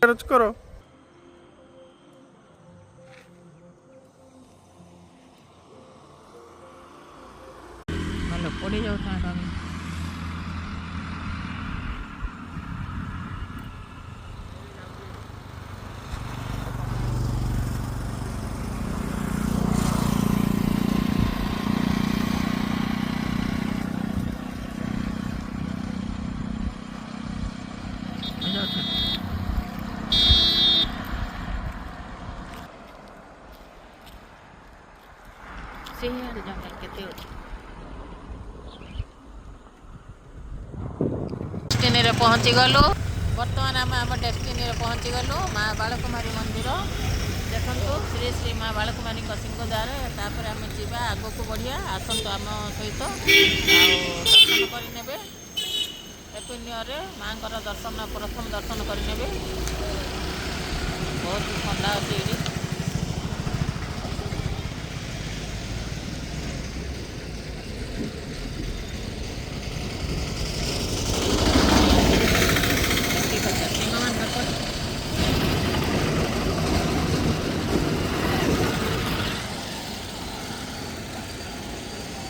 खर्च करो हेलो पड़ी जाओ था सिंहर जंगल केते डेस्टिनी रे पहुंची गलु बर्तमान आम आम डेस्टिनी रे पहुंची गलु माँ बालकुमारी मंदिर देखंतु श्री श्री माँ बालकुमारी सिंहद्वार तापर आम जीवा आगो को बढ़िया आसतु आम सहित दर्शन करने हैप्पी न्यू ईयर माँ दर्शन प्रथम दर्शन करने बहुत ठंडा अच्छी